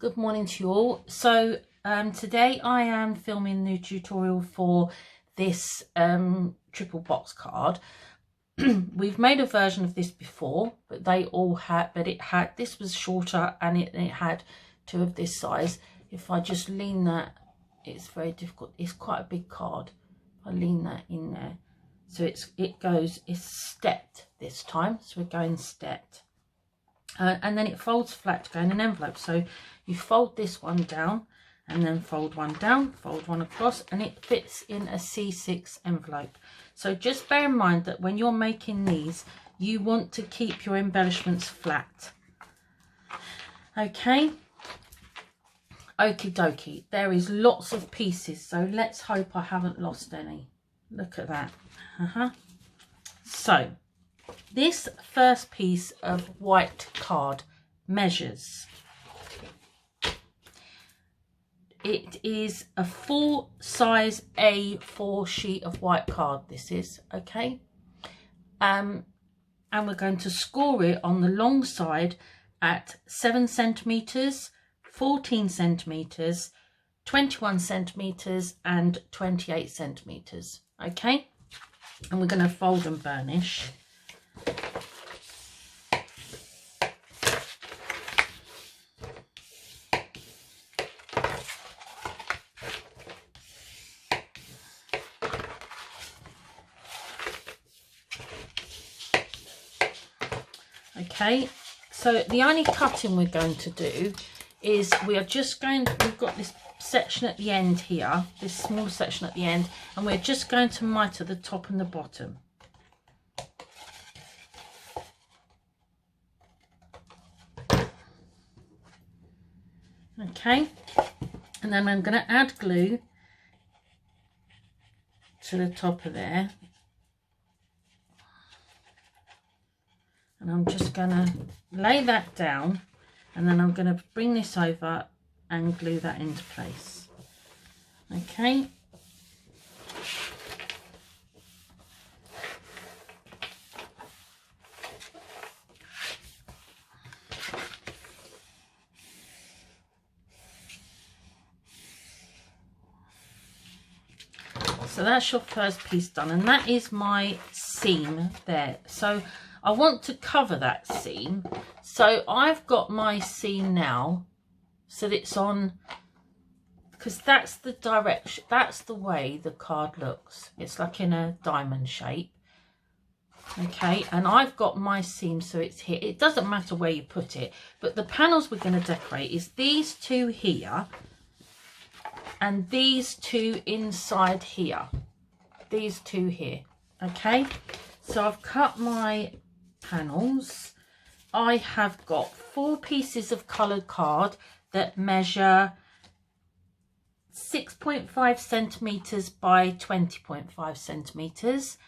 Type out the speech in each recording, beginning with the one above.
Good morning to you all. So today I am filming the tutorial for this triple box card. We've made a version of this before, but this was shorter and it had two of this size. If I just lean that, it's very difficult. It's quite a big card. If I lean that in there, so it's stepped this time, so we're going stepped. And then it folds flat to go in an envelope. So you fold this one down and then fold one down, fold one across, and it fits in a C6 envelope. So just bear in mind that when you're making these, you want to keep your embellishments flat. Okay. Okie dokie. There is lots of pieces, so let's hope I haven't lost any. Look at that. So this first piece of white card measures. It is a full size A4 sheet of white card. This is okay. And we're going to score it on the long side at 7 centimeters, 14 centimeters, 21 centimeters, and 28 centimeters. Okay. And we're going to fold and burnish. Okay, so the only cutting we're going to do is we've got this section at the end here, this small section at the end, and we're just going to miter the top and the bottom. Okay, and then I'm going to add glue to the top of there. And I'm just going to lay that down, and then I'm going to bring this over and glue that into place. Okay. So that's your first piece done, and that is my seam there. So I want to cover that seam, so I've got my seam now so that it's on, because that's the direction, that's the way the card looks. It's like in a diamond shape. Okay, and I've got my seam so it's here. It doesn't matter where you put it, but the panels we're going to decorate is these two here and these two inside here, these two here. Okay, so I've cut my panels. I have got 4 pieces of coloured card that measure 6.5 centimetres by 20.5 centimetres.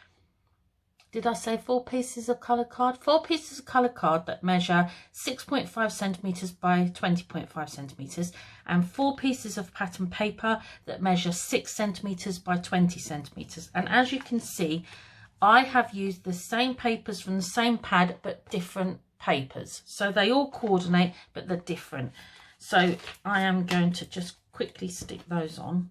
Did I say 4 pieces of coloured card? 4 pieces of coloured card that measure 6.5 centimetres by 20.5 centimetres, and 4 pieces of pattern paper that measure 6 centimetres by 20 centimetres. And as you can see, I have used the same papers from the same pad, but different papers. So they all coordinate, but they're different. So I am going to just quickly stick those on.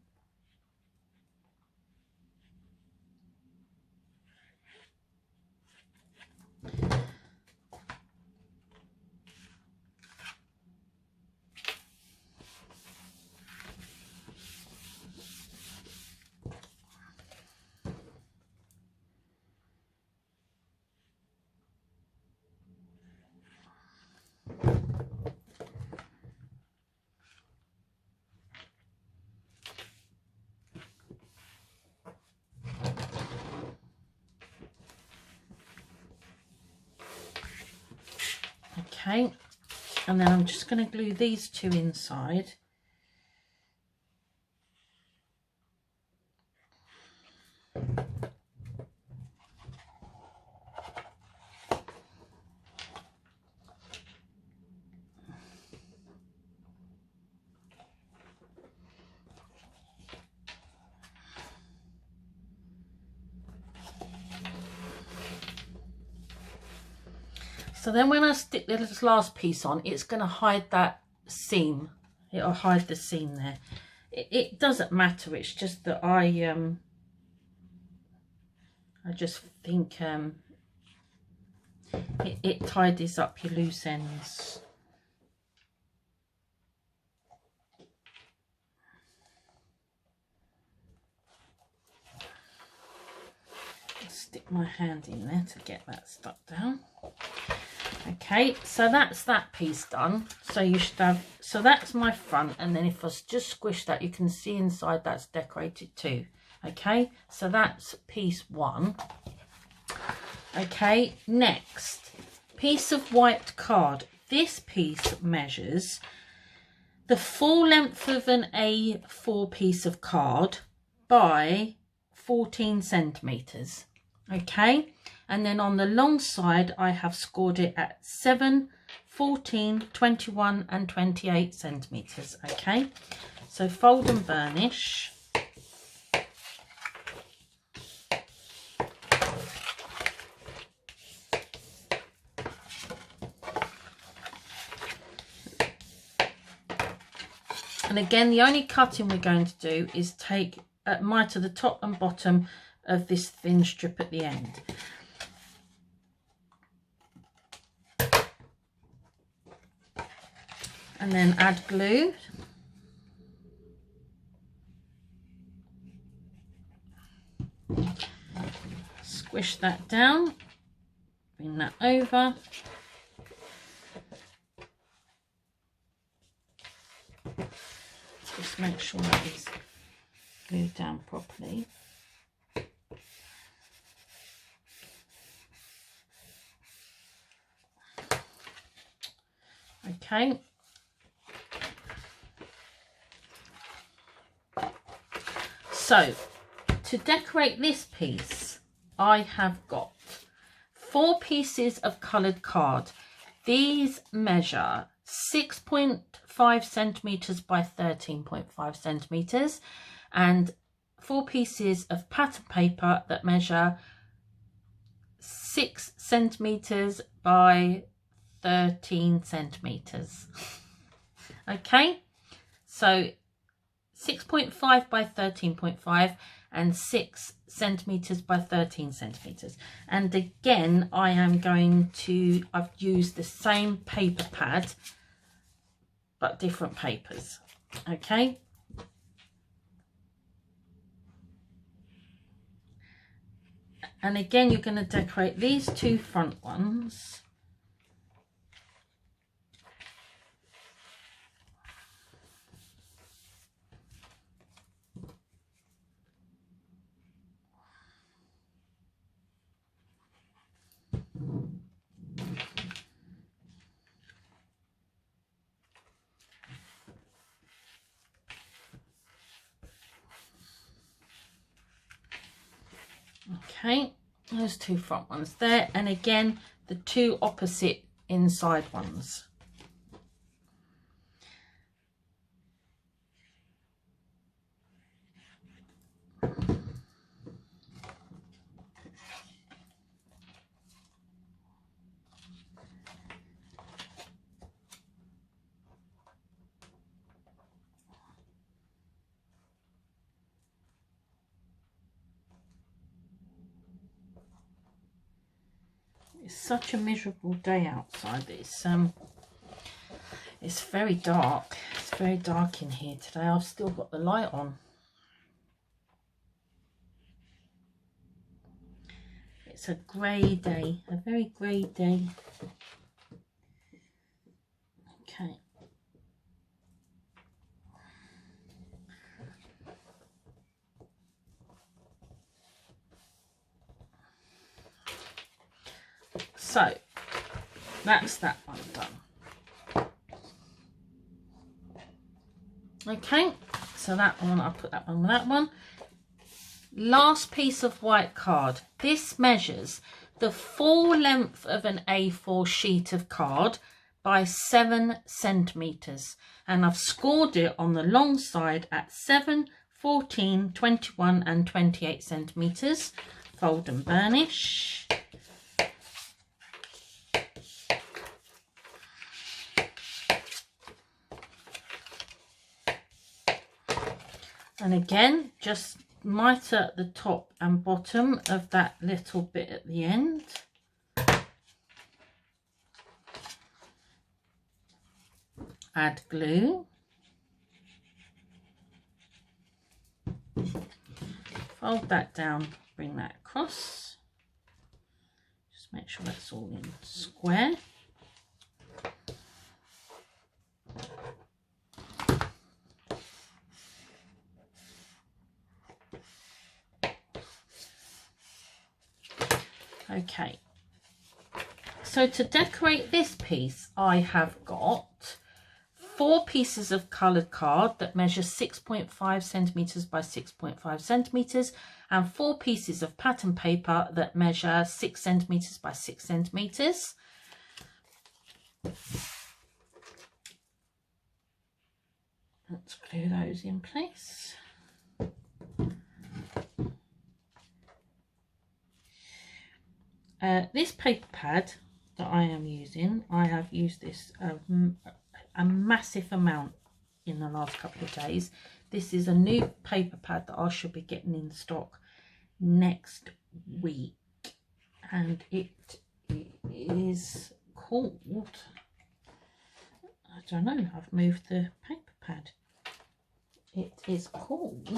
Okay, and then I'm just going to glue these two inside. So then when I stick this last piece on, it's going to hide that seam it'll hide the seam there. It doesn't matter, it's just that I just think it tidies up your loose ends. I'll stick my hand in there to get that stuck down. Okay, so that's that piece done. So you should have, so that's my front, and then if I just squish that, you can see inside that's decorated too. Okay, so that's piece one. Okay, next piece of white card. This piece measures the full length of an A4 piece of card by 14 centimeters. Okay, and then on the long side I have scored it at 7, 14, 21 and 28 centimeters. Okay, so fold and burnish. And again, the only cutting we're going to do is take mite to the top and bottom of this thin strip at the end. And then add glue. Squish that down, bring that over. Just make sure that is glued down properly. Okay. So to decorate this piece, I have got 4 pieces of coloured card. These measure 6.5 centimeters by 13.5 centimeters, and 4 pieces of pattern paper that measure 6 centimeters by 13 centimeters. Okay, so 6.5 by 13.5 and 6 centimeters by 13 centimeters. And again, I am going to, I've used the same paper pad but different papers. Okay, and again you're going to decorate these 2 front ones. Okay, those 2 front ones there, and again the 2 opposite inside ones. It's such a miserable day outside. It's very dark. It's very dark in here today. I've still got the light on. It's a grey day, a very grey day. Okay. So that's that one done. Okay, so that one, I'll put that one with that one. Last piece of white card. This measures the full length of an A4 sheet of card by 7 centimeters, and I've scored it on the long side at 7, 14, 21 and 28 centimeters. Fold and burnish. And again, just mitre the top and bottom of that little bit at the end. Add glue. Fold that down, bring that across. Just make sure that's all in square. Okay, so to decorate this piece, I have got 4 pieces of coloured card that measure 6.5 centimetres by 6.5 centimetres and 4 pieces of pattern paper that measure 6 centimetres by 6 centimetres. Let's glue those in place. This paper pad that I am using, I have used this a massive amount in the last couple of days. This is a new paper pad that I should be getting in stock next week, and it is called, I don't know, I've moved the paper pad. It is called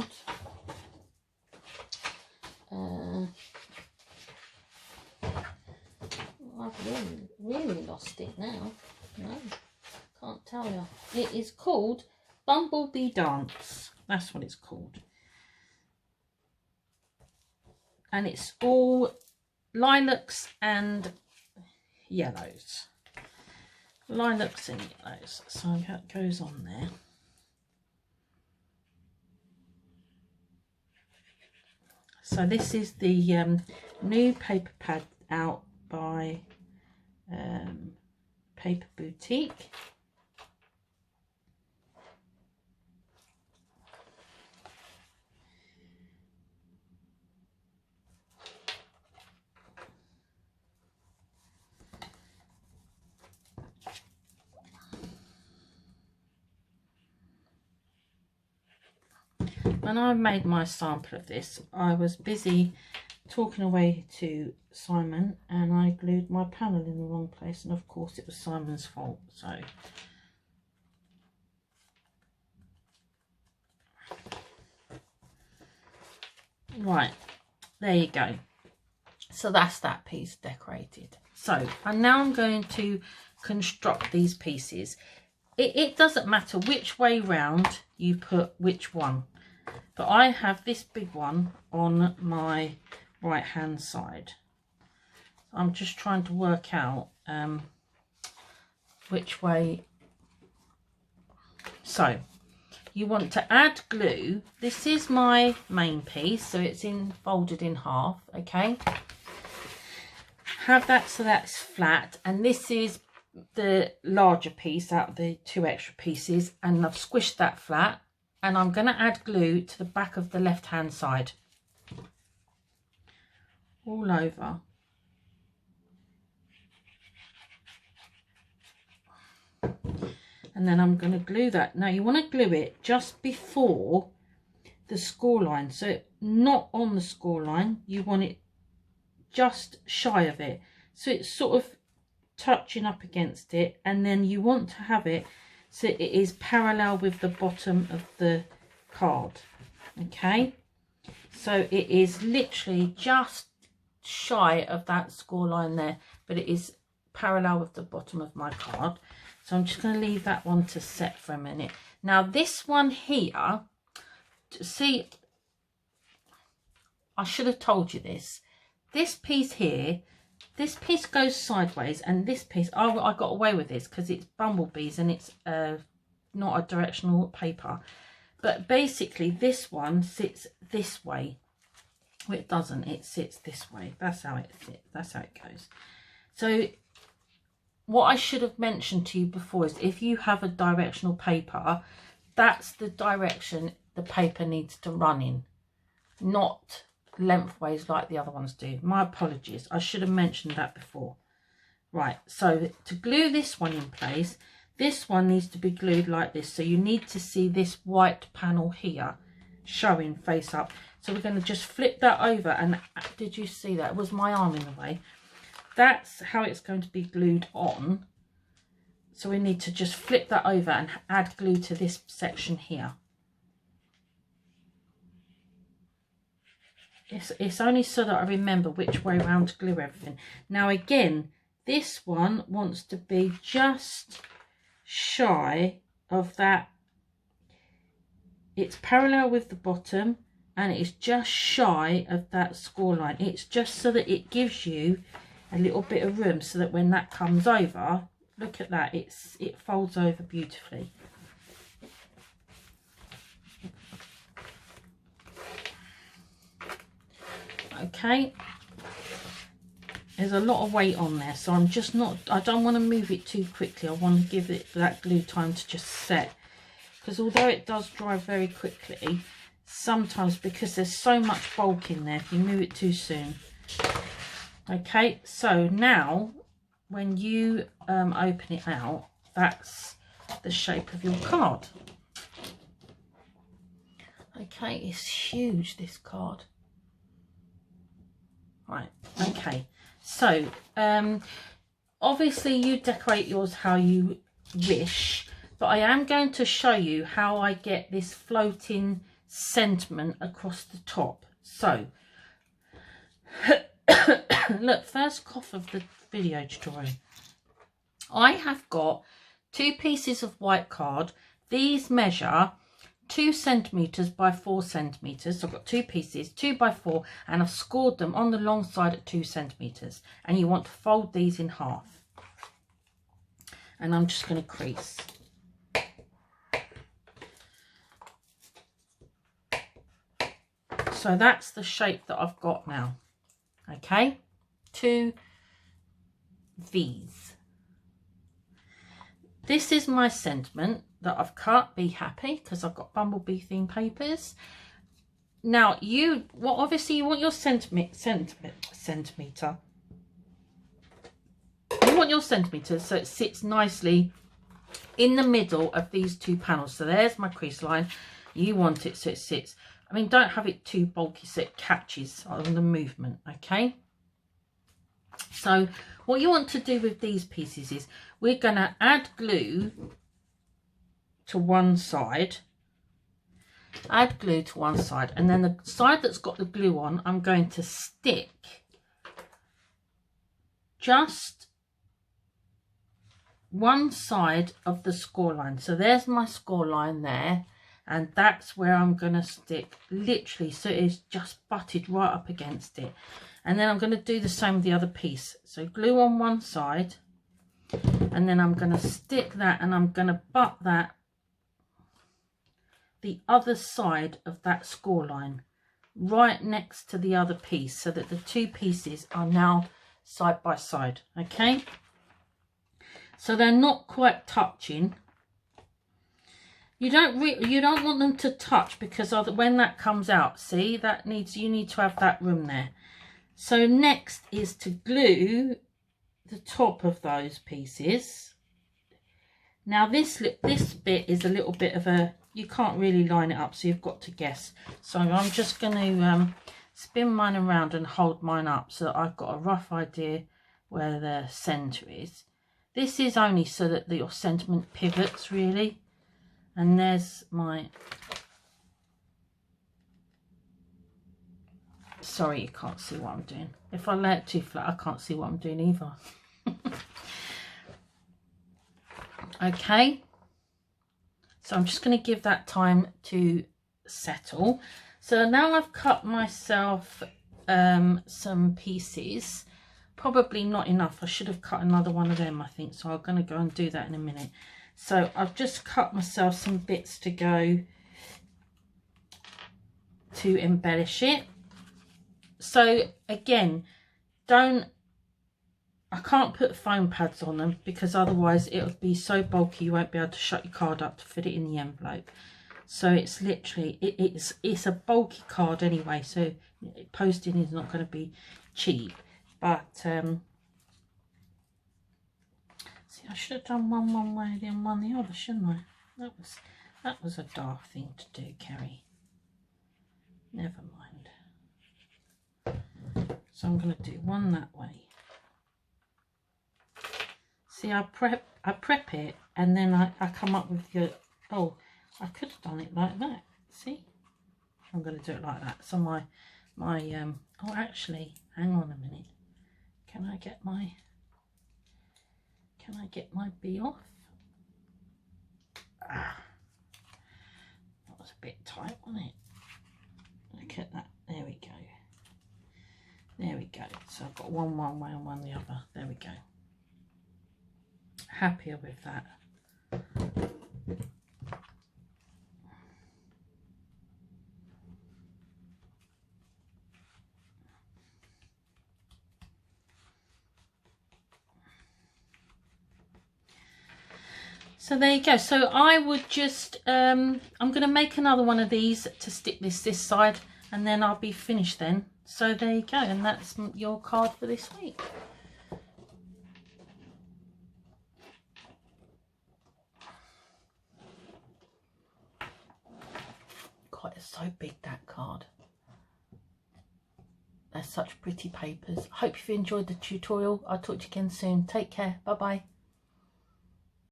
I've really lost it now. No, can't tell you. It is called Bumblebee Dance. That's what it's called. And it's all lilacs and yellows. Lilacs and yellows. So that goes on there. So this is the new paper pad out by Paper Boutique. When I made my sample of this, I was busy talking away to Simon and I glued my panel in the wrong place, and of course it was Simon's fault. So right, there you go. So that's that piece decorated. So and now I'm going to construct these pieces. It doesn't matter which way round you put which one, but I have this big one on my right hand side. I'm just trying to work out which way. So you want to add glue. This is my main piece, so it's folded in half. Okay, have that so that's flat, and this is the larger piece out of the 2 extra pieces, and I've squished that flat, and I'm going to add glue to the back of the left hand side all over. And then I'm going to glue that. Now you want to glue it just before the score line, so not on the score line, you want it just shy of it, so it's sort of touching up against it, and then you want to have it so it is parallel with the bottom of the card. Okay, so it is literally just shy of that score line there, but it is parallel with the bottom of my card. So I'm just going to leave that one to set for a minute. Now this one here, see, I should have told you this. This piece here, this piece goes sideways, and this piece, I got away with this because it's bumblebees and it's not a directional paper. But basically this one sits this way. Well, it doesn't, it sits this way. That's how it sits, that's how it goes. So what I should have mentioned to you before is if you have a directional paper, that's the direction the paper needs to run in, not lengthways like the other ones do. My apologies, I should have mentioned that before. Right, so to glue this one in place, this one needs to be glued like this. So you need to see this white panel here showing face up. So we're going to just flip that over, and did you see that? It was my arm in the way. That's how it's going to be glued on. So we need to just flip that over and add glue to this section here. It's only so that I remember which way around to glue everything. Now again, this one wants to be just shy of that. It's parallel with the bottom and it's just shy of that score line. It's just so that it gives you a little bit of room so that when that comes over, look at that, it folds over beautifully. Okay, there's a lot of weight on there, so I don't want to move it too quickly. I want to give it that glue time to just set, because although it does dry very quickly, sometimes because there's so much bulk in there, if you move it too soon. Okay, so now when you open it out, that's the shape of your card. Okay, it's huge, this card. Right, okay, so obviously you decorate yours how you wish, but I am going to show you how I get this floating sentiment across the top. So look, first cough of the video tutorial. I have got 2 pieces of white card. These measure 2 centimeters by 4 centimeters. So I've got 2 pieces, 2 by 4, and I've scored them on the long side at 2 centimeters. And you want to fold these in half. And I'm just going to crease. So that's the shape that I've got now. Okay, 2 V's. This is my sentiment that I've cut. Be happy, because I've got bumblebee theme papers. Now obviously you want your centimeter. You want your centimeter so it sits nicely in the middle of these 2 panels. So there's my crease line. You want it so it sits. I mean, don't have it too bulky so it catches on the movement, okay? So what you want to do with these pieces is we're going to add glue to one side. Add glue to one side, and then the side that's got the glue on, I'm going to stick just one side of the score line. So there's my score line there. And that's where I'm going to stick, literally, so it's just butted right up against it. And then I'm going to do the same with the other piece. So glue on one side, and then I'm going to stick that, and I'm going to butt that the other side of that score line right next to the other piece, so that the 2 pieces are now side by side. Okay, so they're not quite touching. You don't want them to touch, because when that comes out, see, you need to have that room there. So next is to glue the top of those pieces. Now this bit is a little bit of you can't really line it up, so you've got to guess. So I'm just going to spin mine around and hold mine up so that I've got a rough idea where the centre is. This is only so that your sentiment pivots really. And there's my, sorry you can't see what I'm doing. If I lay it too flat, I can't see what I'm doing either. Okay, so I'm just going to give that time to settle. So now I've cut myself some pieces, probably not enough. I should have cut another one of them, I think, so I'm going to go and do that in a minute. So I've just cut myself some bits to go to embellish it. So again, I can't put foam pads on them, because otherwise it'll be so bulky you won't be able to shut your card up to fit it in the envelope. So it's literally, it's a bulky card anyway, so posting is not going to be cheap. But see, I should have done one way and one the other, shouldn't I? That was a daft thing to do, Kerry. never mind. So I'm going to do one that way. See, I prep it, and then I come up with the, oh, I could have done it like that. See, I'm going to do it like that. So my oh, actually, hang on a minute. Can I get my bee off? Ah, that was a bit tight, wasn't it? Look at that. There we go. There we go. So I've got one way and one the other. There we go. Happier with that. So there you go. So I would just, I'm going to make another one of these to stick this side, and then I'll be finished then. So there you go. And that's your card for this week. God, it's so big, that card. They're such pretty papers. I hope you've enjoyed the tutorial. I'll talk to you again soon. Take care. Bye-bye.